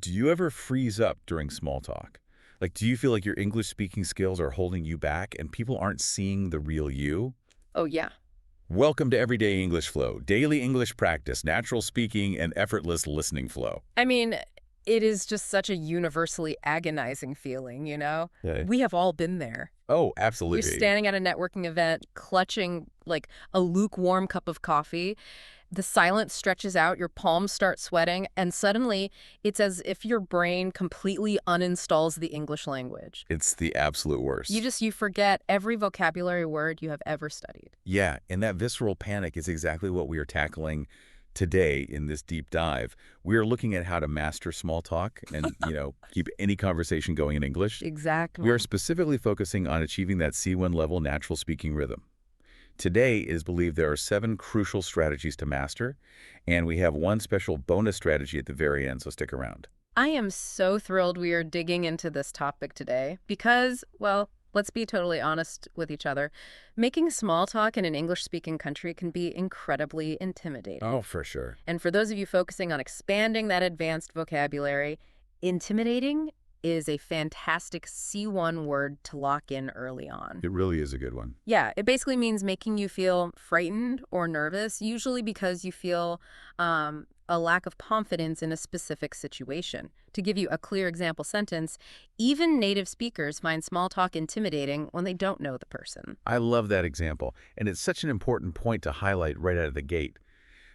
Do you ever freeze up during small talk? Like, do you feel like your English speaking skills are holding you back and people aren't seeing the real you? Oh, yeah. Welcome to Everyday English Flow, daily English practice, natural speaking, and effortless listening flow. I mean, it is just such a universally agonizing feeling, you know? Yeah. We have all been there. Oh, You're absolutely. standing at a networking event, clutching like a lukewarm cup of coffee. The silence stretches out, your palms start sweating, and suddenly it's as if your brain completely uninstalls the English language. It's the absolute worst. You forget every vocabulary word you have ever studied. Yeah, and that visceral panic is exactly what we are tackling today in this deep dive. We are looking at how to master small talk and, keep any conversation going in English. We are Exactly. specifically focusing on achieving that C1 level natural speaking rhythm. Today, it is believed there are 7 crucial strategies to master, and we have one special bonus strategy at the very end, so stick around. I am so thrilled we are digging into this topic today because, well, let's be totally honest with each other. Making small talk in an English-speaking country can be incredibly intimidating. Oh, for sure. And for those of you focusing on expanding that advanced vocabulary, intimidating is a fantastic C1 word to lock in early on. It really is a good one. Yeah, it basically means making you feel frightened or nervous, usually because you feel a lack of confidence in a specific situation. To give you a clear example sentence, even native speakers find small talk intimidating when they don't know the person. I love that example, and it's such an important point to highlight right out of the gate,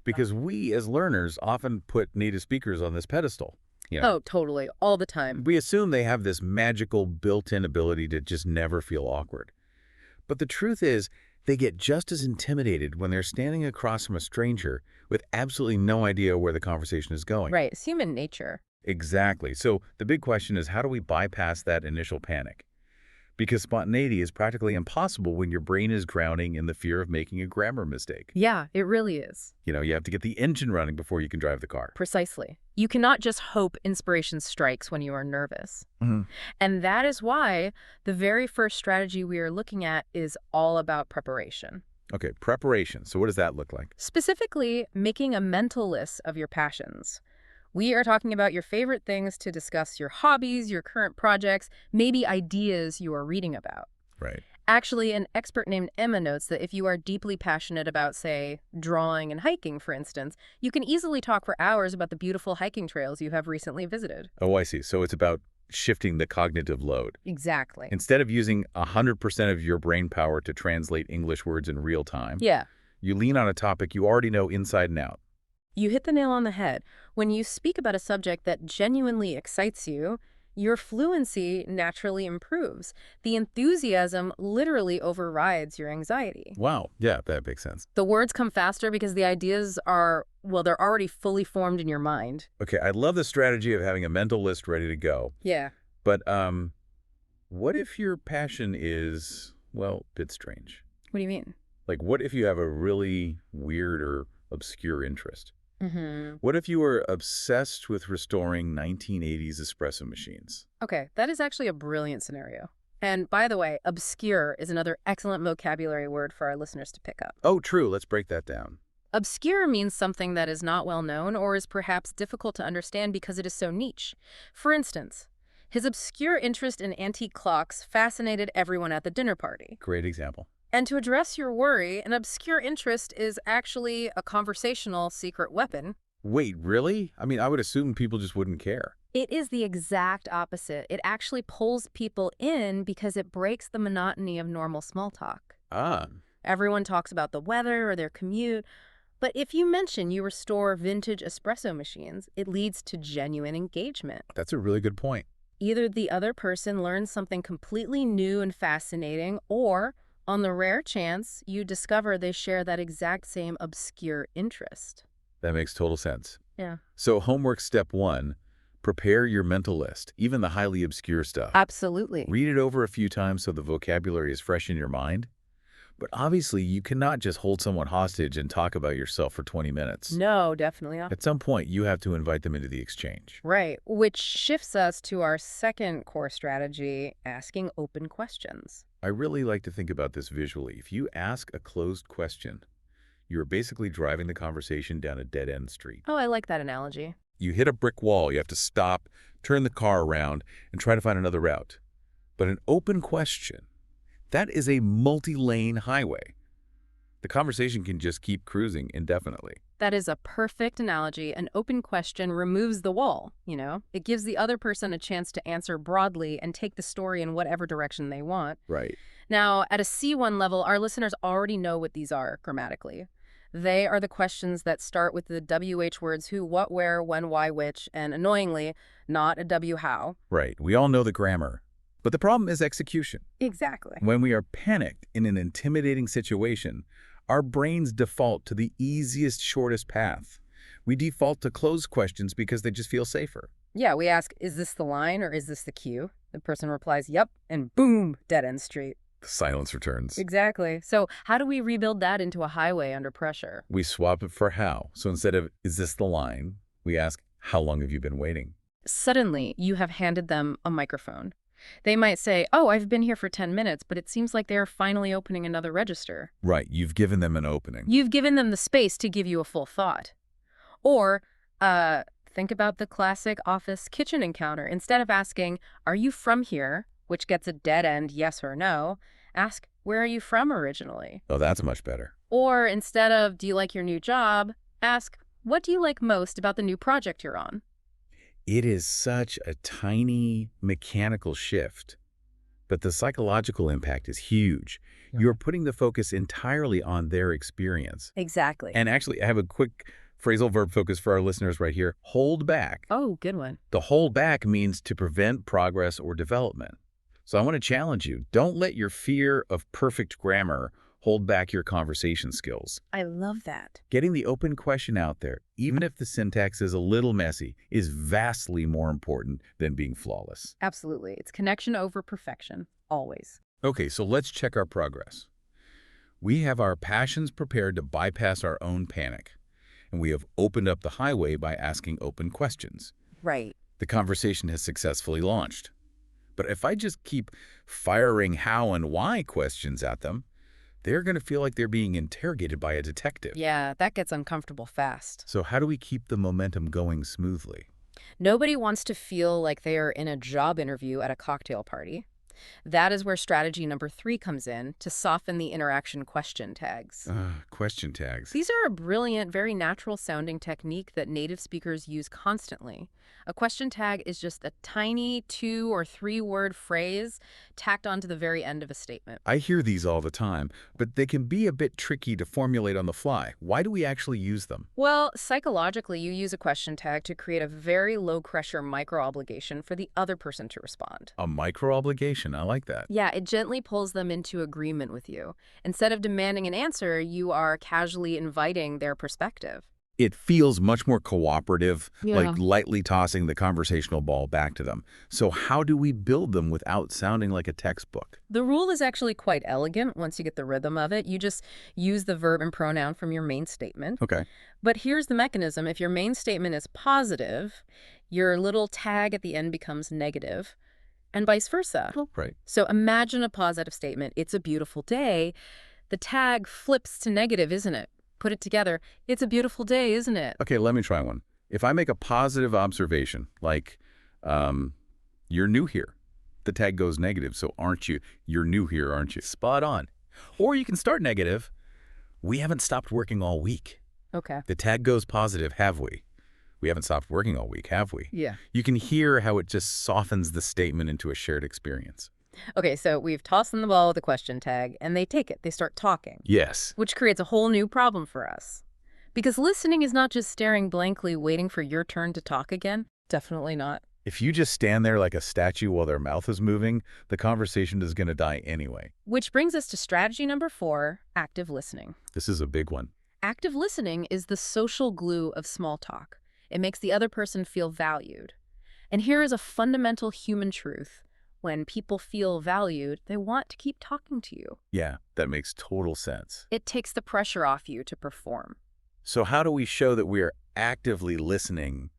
because we as learners often put native speakers on this pedestal. Oh, totally, all the time. We assume they have this magical built-in ability to just never feel awkward. But the truth is, they get just as intimidated when they're standing across from a stranger with absolutely no idea where the conversation is going. Right, it's human nature. Exactly. So the big question is, how do we bypass that initial panic? Because spontaneity is practically impossible when your brain is drowning in the fear of making a grammar mistake. Yeah, it really is. You have to get the engine running before you can drive the car. Precisely. You cannot just hope inspiration strikes when you are nervous. And that is why the very first strategy we are looking at is all about preparation. Okay, preparation. So what does that look like? Specifically, making a mental list of your passions. We are talking about your favorite things to discuss your hobbies, your current projects, maybe ideas you are reading about. Right. Actually, an expert named Emma notes that if you are deeply passionate about, say, drawing and hiking, for instance, you can easily talk for hours about the beautiful hiking trails you have recently visited. Oh, I see. So it's about shifting the cognitive load. Exactly. Instead of using 100% of your brain power to translate English words in real time, Yeah. you lean on a topic you already know inside and out. You hit the nail on the head. When you speak about a subject that genuinely excites you, your fluency naturally improves. The enthusiasm literally overrides your anxiety. Wow. Yeah, that makes sense. The words come faster because the ideas are, well, they're already fully formed in your mind. Okay, I love the strategy of having a mental list ready to go. Yeah. But what if your passion is, well, a bit strange? What do you mean? Like, what if you have a really weird or obscure interest? Mm-hmm. What if you were obsessed with restoring 1980s espresso machines? Okay, that is actually a brilliant scenario. And by the way, obscure is another excellent vocabulary word for our listeners to pick up. Oh, true. Let's break that down. Obscure means something that is not well known or is perhaps difficult to understand because it is so niche. For instance, his obscure interest in antique clocks fascinated everyone at the dinner party. Great example. And to address your worry, an obscure interest is actually a conversational secret weapon. Wait, really? I mean, I would assume people just wouldn't care. It is the exact opposite. It actually pulls people in because it breaks the monotony of normal small talk. Ah, Everyone talks about the weather or their commute, but if you mention you restore vintage espresso machines, it leads to genuine engagement. that's a really good point. Either the other person learns something completely new and fascinating, or on the rare chance, you discover they share that exact same obscure interest. That makes total sense. Yeah. So homework step 1, prepare your mental list, even the highly obscure stuff. Absolutely. Read it over a few times so the vocabulary is fresh in your mind. But obviously, you cannot just hold someone hostage and talk about yourself for 20 minutes. No, definitely not. At some point, you have to invite them into the exchange. Right, which shifts us to our second core strategy, asking open questions. I really like to think about this visually. If you ask a closed question, you're basically driving the conversation down a dead-end street. Oh, I like that analogy. You hit a brick wall. You have to stop, turn the car around, and try to find another route. But an open question, that is a multi-lane highway. The conversation can just keep cruising indefinitely. That is a perfect analogy. An open question removes the wall, you know? It gives the other person a chance to answer broadly and take the story in whatever direction they want. Right. Now, at a C1 level, our listeners already know what these are grammatically. They are the questions that start with the WH words who, what, where, when, why, which, and annoyingly, not a W how. Right. We all know the grammar. But the problem is execution. Exactly. When we are panicked in an intimidating situation, our brains default to the easiest, shortest path. We default to closed questions because they just feel safer. Yeah, we ask, is this the line or is this the cue? The person replies, yep, and boom, dead end street. The silence returns. Exactly. So how do we rebuild that into a highway under pressure? We swap it for how. So instead of, is this the line, we ask, how long have you been waiting? Suddenly, you have handed them a microphone. They might say, oh, I've been here for 10 minutes, but it seems like they're finally opening another register. Right, you've given them an opening. You've given them the space to give you a full thought. Or, think about the classic office kitchen encounter. Instead of asking, are you from here, which gets a dead end yes or no, ask, where are you from originally? Oh, that's much better. Or instead of, do you like your new job, ask, what do you like most about the new project you're on? It is such a tiny mechanical shift, but the psychological impact is huge. You're putting the focus entirely on their experience. Exactly. And actually, I have a quick phrasal verb focus for our listeners right here. Hold back. Oh, good one. The hold back means to prevent progress or development. So I want to challenge you. Don't let your fear of perfect grammar hold back your conversation skills. I love that. Getting the open question out there, even if the syntax is a little messy, is vastly more important than being flawless. Absolutely. It's connection over perfection, always. Okay, so let's check our progress. We have our passions prepared to bypass our own panic, and we have opened up the highway by asking open questions. Right. The conversation has successfully launched. But if I just keep firing how and why questions at them, they're going to feel like they're being interrogated by a detective. Yeah, that gets uncomfortable fast. So how do we keep the momentum going smoothly? Nobody wants to feel like they are in a job interview at a cocktail party. That is where strategy number 3 comes in, to soften the interaction question tags. Question tags. These are a brilliant, very natural-sounding technique that native speakers use constantly. A question tag is just a tiny 2- or 3-word phrase tacked onto the very end of a statement. I hear these all the time, but they can be a bit tricky to formulate on the fly. Why do we actually use them? Well, psychologically, you use a question tag to create a very low-pressure micro-obligation for the other person to respond. A micro-obligation. I like that. Yeah, it gently pulls them into agreement with you. Instead of demanding an answer, you are casually inviting their perspective. It feels much more cooperative, Yeah. like lightly tossing the conversational ball back to them. So how do we build them without sounding like a textbook? The rule is actually quite elegant once you get the rhythm of it. You just use the verb and pronoun from your main statement. Okay. But here's the mechanism. If your main statement is positive, your little tag at the end becomes negative, and vice versa. Oh, right. So imagine a positive statement. It's a beautiful day. The tag flips to negative, isn't it? Put it together. It's a beautiful day, isn't it? Okay, let me try one. If I make a positive observation, like, you're new here, the tag goes negative, so aren't you? You're new here, aren't you? Spot on. Or you can start negative. We haven't stopped working all week. Okay. The tag goes positive, have we? We haven't stopped working all week, have we? Yeah. You can hear how it just softens the statement into a shared experience. Okay, so we've tossed them the ball with a question tag, and they take it. They start talking. Yes. Which creates a whole new problem for us. Because listening is not just staring blankly waiting for your turn to talk again. Definitely not. If you just stand there like a statue while their mouth is moving, the conversation is going to die anyway. Which brings us to strategy number 4, active listening. This is a big one. Active listening is the social glue of small talk. It makes the other person feel valued. And here is a fundamental human truth. When people feel valued, they want to keep talking to you. Yeah, that makes total sense. It takes the pressure off you to perform. So how do we show that we are actively listening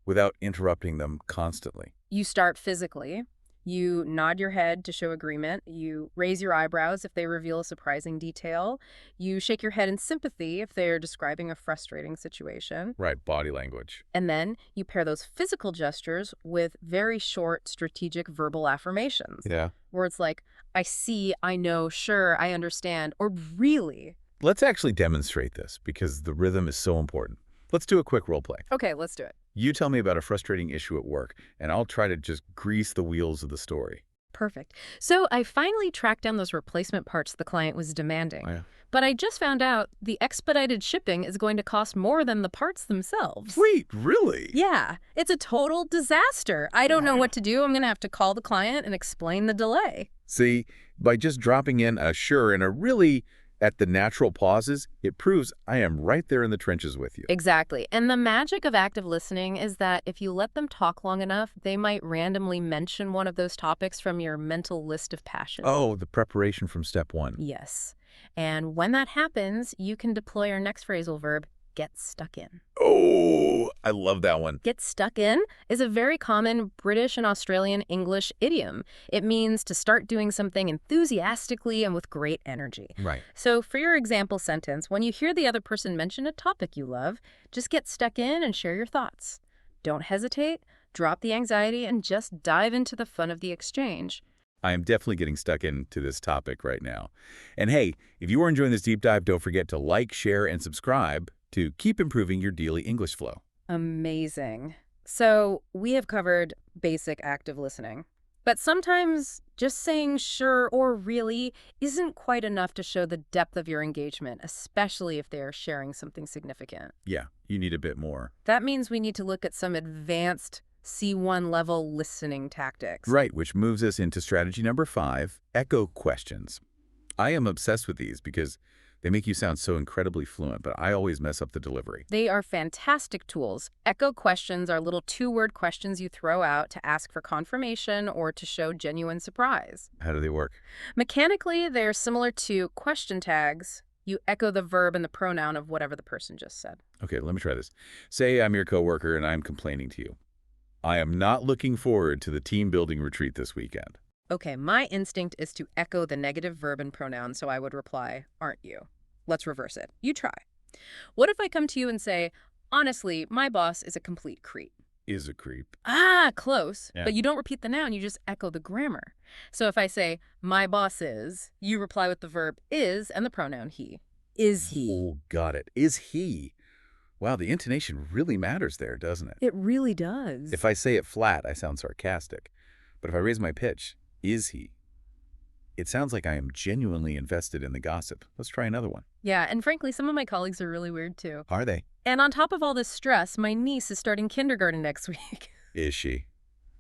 without interrupting them constantly? You start physically. You nod your head to show agreement. You raise your eyebrows if they reveal a surprising detail. You shake your head in sympathy if they're describing a frustrating situation. Right, body language. And then you pair those physical gestures with very short, strategic verbal affirmations. Yeah. Words like, I see, I know, sure, I understand, or really. Let's actually demonstrate this because the rhythm is so important. Let's do a quick role play. Okay, let's do it. You tell me about a frustrating issue at work, and I'll try to just grease the wheels of the story. Perfect. So I finally tracked down those replacement parts the client was demanding. Oh, yeah. But I just found out the expedited shipping is going to cost more than the parts themselves. Wait, really? Yeah, it's a total disaster. I don't know what to do. I'm going to have to call the client and explain the delay. See, by just dropping in a sure and a really at the natural pauses, it proves I am right there in the trenches with you. Exactly. And the magic of active listening is that if you let them talk long enough, they might randomly mention one of those topics from your mental list of passions. Oh, the preparation from step one. Yes. And when that happens, you can deploy our next phrasal verb, get stuck in. Oh, I love that one. Get stuck in is a very common British and Australian English idiom. It means to start doing something enthusiastically and with great energy. Right. So for your example sentence, when you hear the other person mention a topic you love, just get stuck in and share your thoughts. Don't hesitate, drop the anxiety, and just dive into the fun of the exchange. I am definitely getting stuck into this topic right now. And hey, if you are enjoying this deep dive, don't forget to like, share, and subscribe to keep improving your daily English flow. Amazing. So we have covered basic active listening. But sometimes just saying sure or really isn't quite enough to show the depth of your engagement, especially if they are sharing something significant. Yeah, you need a bit more. That means we need to look at some advanced C1 level listening tactics. Right, which moves us into strategy number 5, echo questions. I am obsessed with these because they make you sound so incredibly fluent, but I always mess up the delivery. They are fantastic tools. Echo questions are little two-word questions you throw out to ask for confirmation or to show genuine surprise. How do they work? Mechanically, they're similar to question tags. You echo the verb and the pronoun of whatever the person just said. Okay, let me try this. Say I'm your coworker and I'm complaining to you. I am not looking forward to the team building retreat this weekend. Okay, my instinct is to echo the negative verb and pronoun, so I would reply, aren't you? Let's reverse it. You try. What if I come to you and say, honestly, my boss is a complete creep? Is a creep. Ah, close. Yeah. But you don't repeat the noun, you just echo the grammar. So if I say, my boss is, you reply with the verb is and the pronoun he. Is he? Oh, got it. Is he? Wow, the intonation really matters there, doesn't it? It really does. If I say it flat, I sound sarcastic. But if I raise my pitch, is he? It sounds like I am genuinely invested in the gossip. Let's try another one. Yeah, and frankly, some of my colleagues are really weird too. Are they? And on top of all this stress, my niece is starting kindergarten next week. Is she?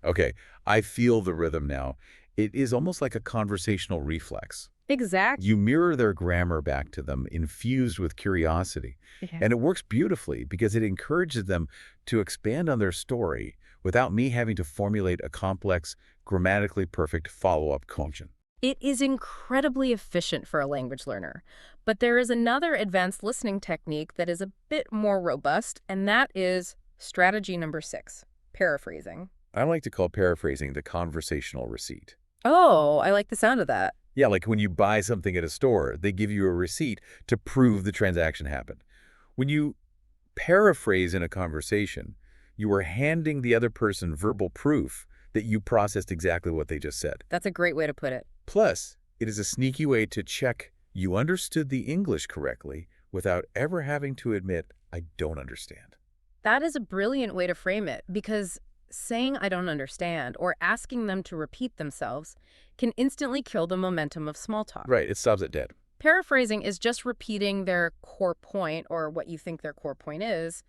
Okay, I feel the rhythm now. It is almost like a conversational reflex. Exactly. You mirror their grammar back to them, infused with curiosity. Yeah. And it works beautifully because it encourages them to expand on their story without me having to formulate a complex, grammatically perfect follow-up question. It is incredibly efficient for a language learner. But there is another advanced listening technique that is a bit more robust, and that is strategy number 6, paraphrasing. I like to call paraphrasing the conversational receipt. Oh, I like the sound of that. Yeah, like when you buy something at a store, they give you a receipt to prove the transaction happened. When you paraphrase in a conversation, you are handing the other person verbal proof that you processed exactly what they just said. That's a great way to put it. Plus, it is a sneaky way to check you understood the English correctly without ever having to admit, I don't understand. That is a brilliant way to frame it, because saying I don't understand or asking them to repeat themselves can instantly kill the momentum of small talk. Right, it stops it dead. Paraphrasing is just repeating their core point, or what you think their core point is,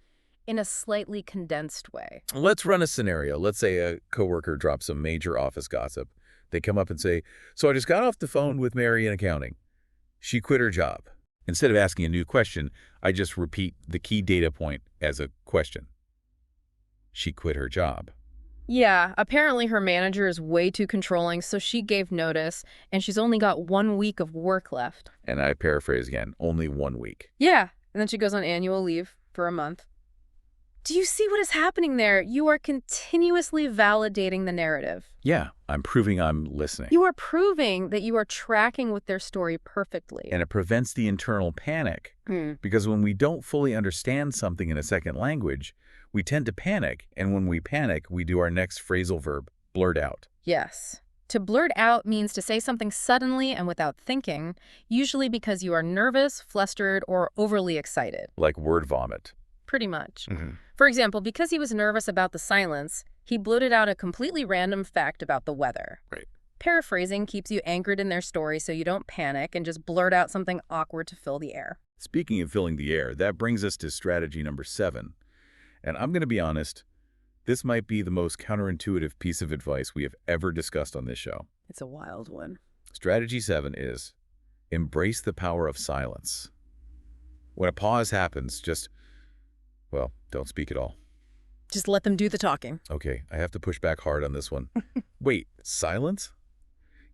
in a slightly condensed way. Let's run a scenario. Let's say a coworker drops some major office gossip. They come up and say, so I just got off the phone with Mary in accounting. She quit her job. Instead of asking a new question, I just repeat the key data point as a question. She quit her job. Yeah, apparently her manager is way too controlling, so she gave notice, and she's only got 1 week of work left. And I paraphrase again, only 1 week. Yeah, and then she goes on annual leave for a month. Do you see what is happening there? You are continuously validating the narrative. Yeah, I'm proving I'm listening. You are proving that you are tracking with their story perfectly. And it prevents the internal panic. Because when we don't fully understand something in a second language, we tend to panic. And when we panic, we do our next phrasal verb, blurt out. Yes. To blurt out means to say something suddenly and without thinking, usually because you are nervous, flustered, or overly excited. Like word vomit. Pretty much. For example, because he was nervous about the silence, he blurted out a completely random fact about the weather. Right. Paraphrasing keeps you anchored in their story so you don't panic and just blurt out something awkward to fill the air. Speaking of filling the air, that brings us to strategy number 7. And I'm going to be honest, this might be the most counterintuitive piece of advice we have ever discussed on this show. It's a wild one. Strategy 7 is embrace the power of silence. When a pause happens, well, don't speak at all. Just let them do the talking. Okay, I have to push back hard on this one. Wait, silence?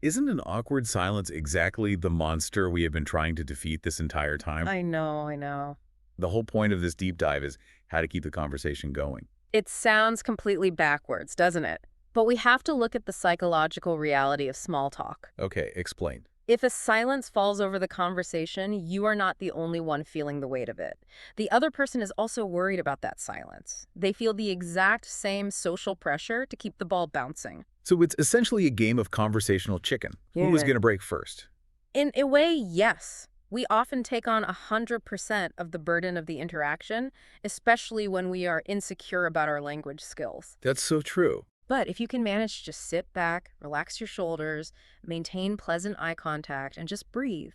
Isn't an awkward silence exactly the monster we have been trying to defeat this entire time? I know. The whole point of this deep dive is how to keep the conversation going. It sounds completely backwards, doesn't it? But we have to look at the psychological reality of small talk. Okay, explain. If a silence falls over the conversation, you are not the only one feeling the weight of it. The other person is also worried about that silence. They feel the exact same social pressure to keep the ball bouncing. So it's essentially a game of conversational chicken. Who is going to break first? In a way, yes. We often take on 100% of the burden of the interaction, especially when we are insecure about our language skills. That's so true. But if you can manage to just sit back, relax your shoulders, maintain pleasant eye contact, and just breathe,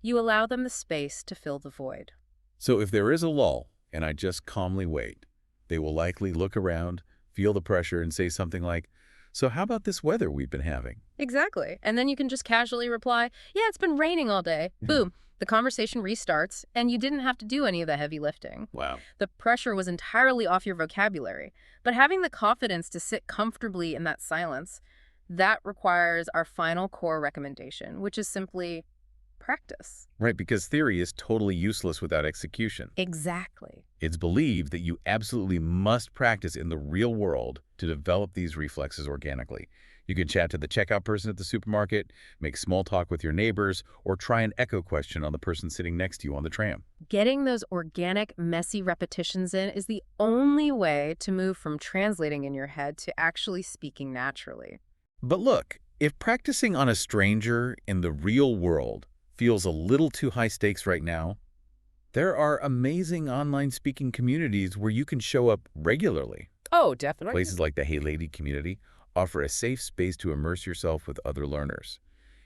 you allow them the space to fill the void. So if there is a lull, and I just calmly wait, they will likely look around, feel the pressure, and say something like, "So how about this weather we've been having?" Exactly. And then you can just casually reply, "Yeah, it's been raining all day." Boom. The conversation restarts, and you didn't have to do any of the heavy lifting. Wow. The pressure was entirely off your vocabulary. But having the confidence to sit comfortably in that silence, that requires our final core recommendation, which is simply practice. Right, because theory is totally useless without execution. Exactly. It's believed that you absolutely must practice in the real world to develop these reflexes organically. You can chat to the checkout person at the supermarket, make small talk with your neighbors, or try an echo question on the person sitting next to you on the tram. Getting those organic, messy repetitions in is the only way to move from translating in your head to actually speaking naturally. But look, if practicing on a stranger in the real world feels a little too high stakes right now, there are amazing online speaking communities where you can show up regularly. Oh, definitely. Places like the Hey Lady community offer a safe space to immerse yourself with other learners.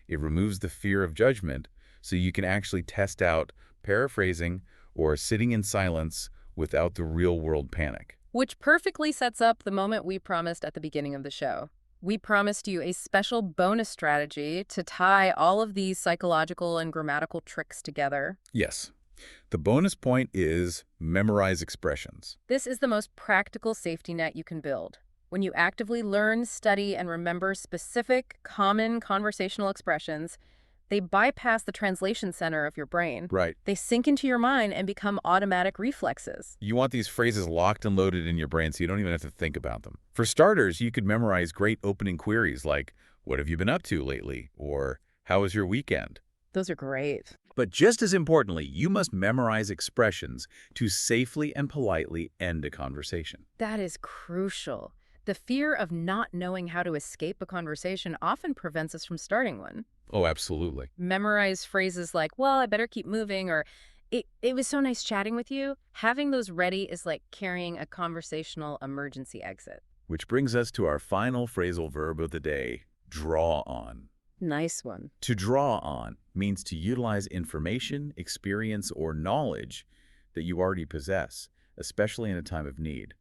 It removes the fear of judgment so you can actually test out paraphrasing or sitting in silence without the real-world panic. Which perfectly sets up the moment we promised at the beginning of the show. We promised you a special bonus strategy to tie all of these psychological and grammatical tricks together. Yes. The bonus point is memorize expressions. This is the most practical safety net you can build. When you actively learn, study, and remember specific, common conversational expressions, they bypass the translation center of your brain. Right. They sink into your mind and become automatic reflexes. You want these phrases locked and loaded in your brain so you don't even have to think about them. For starters, you could memorize great opening queries like, "What have you been up to lately?" or "How was your weekend?" Those are great. But just as importantly, you must memorize expressions to safely and politely end a conversation. That is crucial. The fear of not knowing how to escape a conversation often prevents us from starting one. Oh, absolutely. Memorize phrases like, "Well, I better keep moving," or it was so nice chatting with you. Having those ready is like carrying a conversational emergency exit. Which brings us to our final phrasal verb of the day, draw on. Nice one. To draw on means to utilize information, experience, or knowledge that you already possess, especially in a time of need.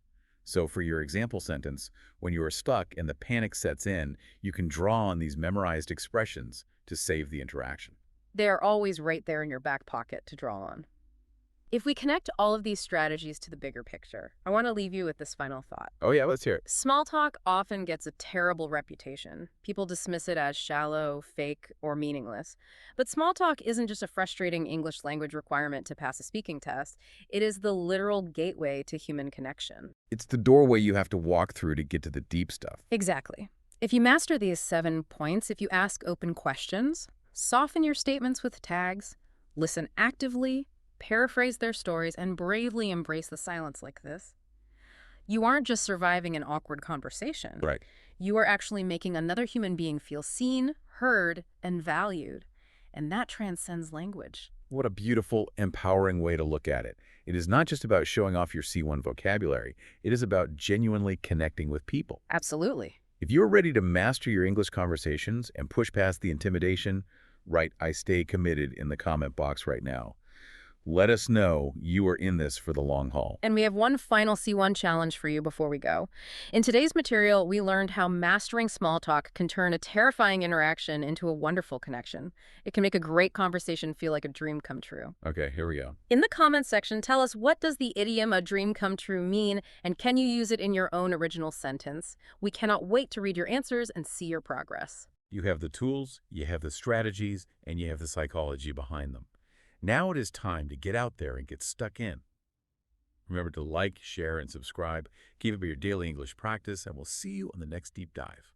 So for your example sentence, when you are stuck and the panic sets in, you can draw on these memorized expressions to save the interaction. They're always right there in your back pocket to draw on. If we connect all of these strategies to the bigger picture, I want to leave you with this final thought. Oh yeah, let's hear it. Small talk often gets a terrible reputation. People dismiss it as shallow, fake, or meaningless. But small talk isn't just a frustrating English language requirement to pass a speaking test. It is the literal gateway to human connection. It's the doorway you have to walk through to get to the deep stuff. Exactly. If you master these 7 points, if you ask open questions, soften your statements with tags, listen actively, paraphrase their stories, and bravely embrace the silence like this, you aren't just surviving an awkward conversation. Right. You are actually making another human being feel seen, heard, and valued. And that transcends language. What a beautiful, empowering way to look at it. It is not just about showing off your C1 vocabulary. It is about genuinely connecting with people. Absolutely. If you're ready to master your English conversations and push past the intimidation, write "I stay committed" in the comment box right now. Let us know you are in this for the long haul. And we have one final C1 challenge for you before we go. In today's material, we learned how mastering small talk can turn a terrifying interaction into a wonderful connection. It can make a great conversation feel like a dream come true. Okay, here we go. In the comments section, tell us, what does the idiom "a dream come true" mean, and can you use it in your own original sentence? We cannot wait to read your answers and see your progress. You have the tools, you have the strategies, and you have the psychology behind them. Now it is time to get out there and get stuck in. Remember to like, share, and subscribe. Keep up your daily English practice, and we'll see you on the next deep dive.